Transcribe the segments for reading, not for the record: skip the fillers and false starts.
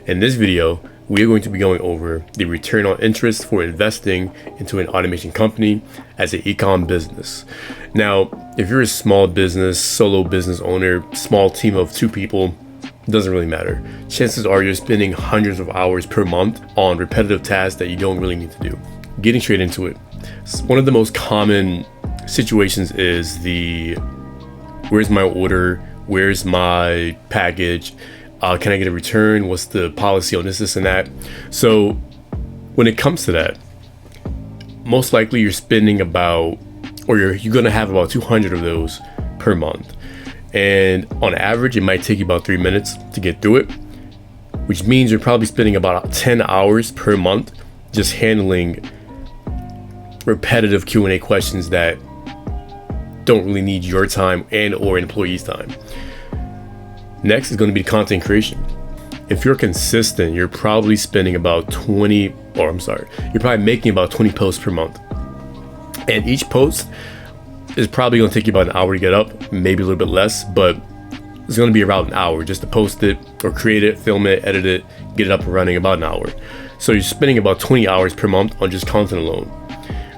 In this video, we are going to be going over the return on interest for investing into an automation company as an ecom business. Now, if you're a small business, solo business owner, small team of 2 people, it doesn't really matter. Chances are you're spending hundreds of hours per month on repetitive tasks that you don't really need to do. Getting straight into it. One of the most common situations is where's my order? Where's my package? Can I get a return? What's the policy on this, and that? So when it comes to that, most likely you're spending about, or you're going to have about 200 of those per month. And on average, it might take you about 3 minutes to get through it, which means you're probably spending about 10 hours per month just handling repetitive Q&A questions that don't really need your time and or employees' time. Next is going to be content creation. If you're consistent, you're probably spending about you're probably making about 20 posts per month. And each post is probably going to take you about an hour to get up, maybe a little bit less, but it's going to be around an hour just to post it or create it, film it, edit it, get it up and running, about an hour. So you're spending about 20 hours per month on just content alone.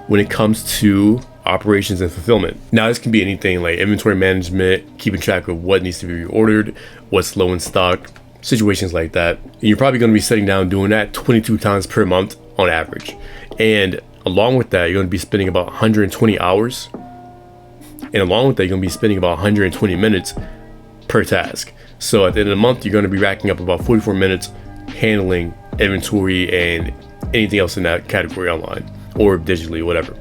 When it comes to operations and fulfillment, now this can be anything like inventory management, keeping track of what needs to be reordered, what's low in stock, situations like that. And you're probably going to be sitting down doing that 22 times per month on average. And along with that, you're going to be spending about 120 hours. And along with that, you're going to be spending about 120 minutes per task. So at the end of the month, you're going to be racking up about 44 minutes handling inventory and anything else in that category online or digitally, whatever.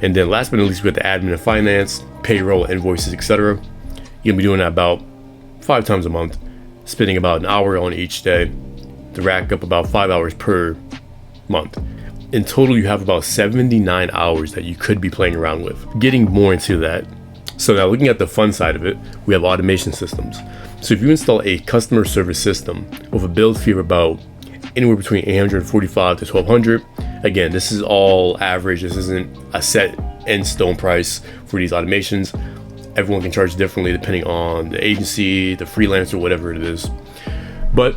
And then last but not least, we got the admin and finance, payroll, invoices, etc. You're gonna be doing that about 5 times a month, spending about an hour on each day to rack up about 5 hours per month. In total, you have about 79 hours that you could be playing around with. Getting more into that. So now looking at the fun side of it, we have automation systems. So if you install a customer service system with a build fee of about anywhere between $845 to $1,200, again, this is all average. This isn't a set in stone price for these automations. Everyone can charge differently depending on the agency, the freelancer, whatever it is. But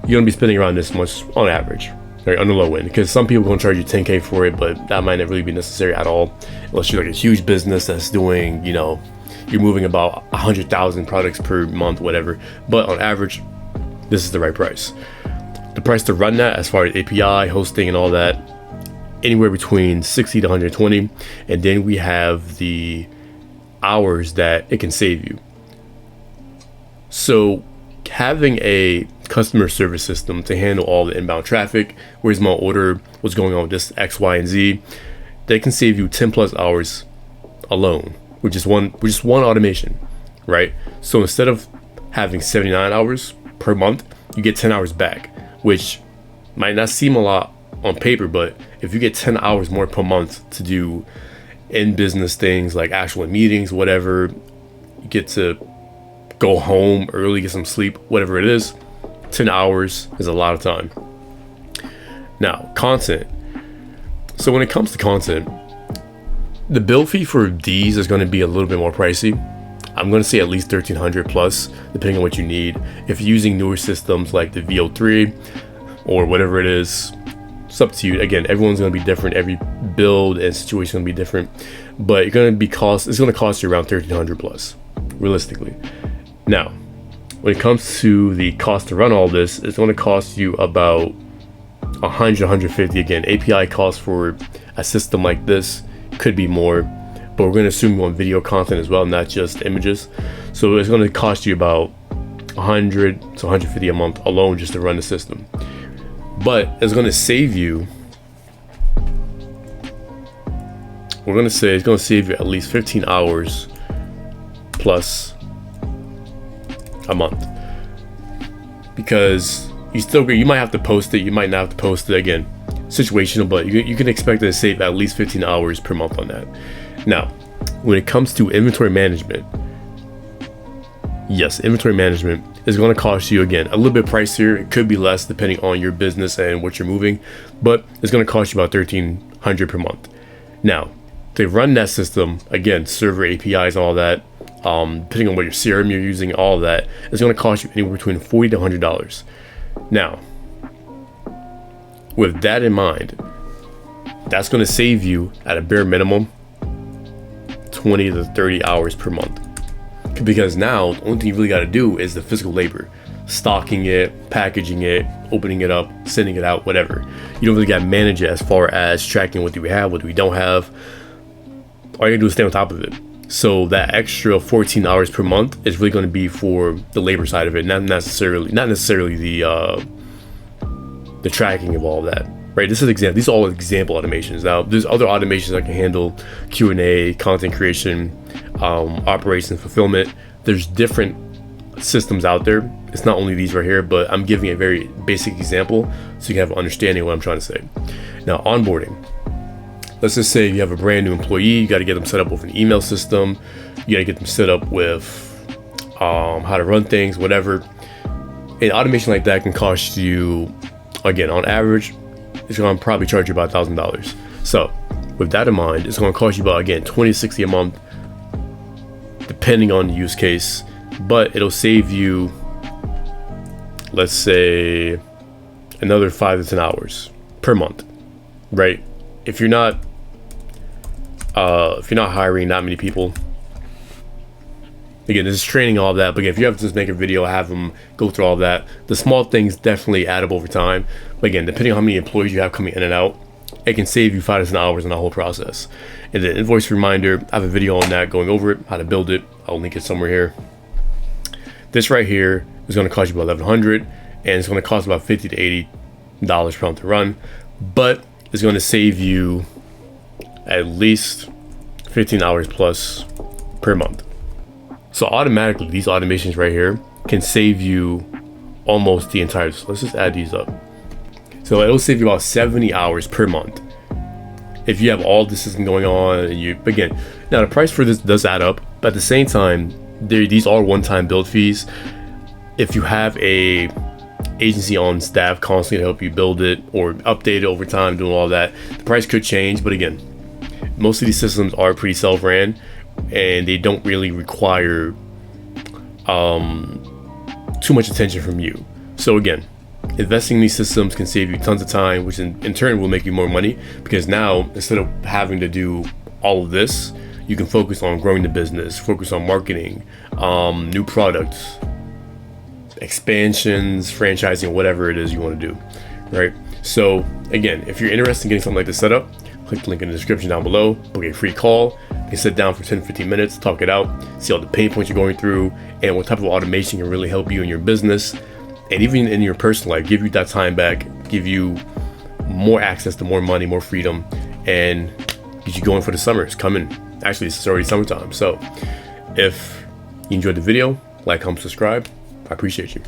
you're gonna be spending around this much on average, right, on the low end, because some people are gonna charge you $10K for it, but that might not really be necessary at all, unless you're like a huge business that's doing, you're moving about 100,000 products per month, whatever. But on average, this is the right price. The price to run that, as far as API, hosting, and all that, anywhere between 60 to 120. And then we have the hours that it can save you. So having a customer service system to handle all the inbound traffic, where's my order, what's going on with this X, Y, and Z, that can save you 10 plus hours alone, which is one automation, right? So instead of having 79 hours per month, you get 10 hours back, which might not seem a lot on paper, but if you get 10 hours more per month to do in business things like actual meetings, whatever, you get to go home early, get some sleep, whatever it is, 10 hours is a lot of time. Now, content. So when it comes to content, the bill fee for these is going to be a little bit more pricey. I'm going to say at least $1,300 plus, depending on what you need. If you're using newer systems like the VO3 or whatever it is, it's up to you. Again, everyone's going to be different. Every build and situation is going to be different, but it's going to cost you around $1,300 plus, realistically. Now, when it comes to the cost to run all this, it's going to cost you about $100, $150. Again, API costs for a system like this could be more, but we're going to assume you want video content as well, not just images. So it's going to cost you about $100 to $150 a month alone just to run the system. But it's going to save you, we're going to say it's going to save you at least 15 hours plus a month. Because you might have to post it, you might not have to post it, again, situational, but you can expect to save at least 15 hours per month on that. Now, when it comes to inventory management, yes, inventory management is going to cost you, again, a little bit pricier. It could be less depending on your business and what you're moving, but it's going to cost you about $1,300 per month. Now, to run that system, again, server APIs, all that, depending on what your CRM you're using, all of that, it's going to cost you anywhere between $40 to $100. Now, with that in mind, that's going to save you at a bare minimum 20 to 30 hours per month. Because now the only thing you really got to do is the physical labor, stocking it, packaging it, opening it up, sending it out, whatever. You don't really got to manage it as far as tracking what do we have, what do we don't have. All you gotta do is stay on top of it. So that extra 14 hours per month is really going to be for the labor side of it, not necessarily the tracking of all of that. Right? These are all example automations. Now, there's other automations that can handle Q&A, content creation, operations, fulfillment. There's different systems out there. It's not only these right here, but I'm giving a very basic example so you can have an understanding of what I'm trying to say. Now, onboarding. Let's just say you have a brand new employee. You got to get them set up with an email system. You got to get them set up with how to run things, whatever. An automation like that can cost you, again, on average, it's going to probably charge you about $1,000. So with that in mind, it's going to cost you about, again, $20 to $60 a month, depending on the use case. But it'll save you, let's say, another 5 to 10 hours per month, right? If you're not hiring that many people, again, this is training, all of that. But again, if you have to just make a video, have them go through all of that, the small things definitely add up over time. But again, depending on how many employees you have coming in and out, it can save you 5 to 10 hours in the whole process. And the invoice reminder, I have a video on that going over it, how to build it. I'll link it somewhere here. This right here is going to cost you about $1,100, and it's going to cost about $50 to $80 per month to run. But it's going to save you at least 15 hours plus per month. So automatically, these automations right here can save you almost the entire. So let's just add these up. So it'll save you about 70 hours per month if you have all this system going on. And you, again, now the price for this does add up, but at the same time, these are one-time build fees. If you have a agency on staff constantly to help you build it or update it over time, doing all that, the price could change. But again, most of these systems are pretty self-ran, and they don't really require too much attention from you. So again, investing in these systems can save you tons of time, which in turn will make you more money, because now instead of having to do all of this, you can focus on growing the business, focus on marketing, new products, expansions, franchising, whatever it is you want to do, right? So again, if you're interested in getting something like this set up, click the link in the description down below, book a free call. You can sit down for 10-15 minutes, talk it out, see all the pain points you're going through, and what type of automation can really help you in your business, and even in your personal life, give you that time back, give you more access to more money, more freedom, and get you going for the summer. It's coming. Actually, it's already summertime. So if you enjoyed the video, like, comment, subscribe. I appreciate you.